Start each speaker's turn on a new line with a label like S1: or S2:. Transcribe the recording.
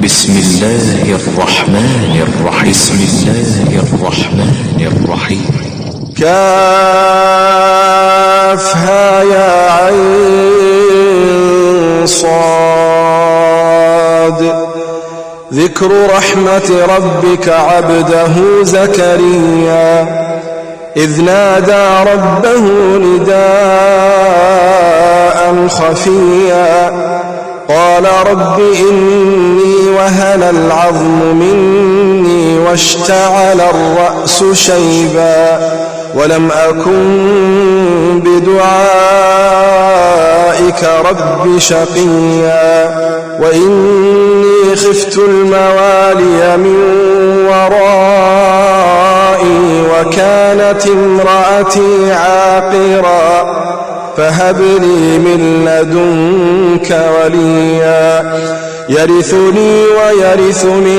S1: بسم الله الرحمن الرحيم. بسم الله الرحمن الرحيم.
S2: كافها يا عين صاد. ذكر رحمة ربك عبده زكريا إذ نادى ربه نداء خفيا قال رب إني وهن العظم مني واشتعل الرأس شيبا ولم أكن بدعائك رب شقيا وإني خفت الموالي من ورائي وكانت امرأتي عاقرا فهب لي من لدنك وليا يرثني ويرث من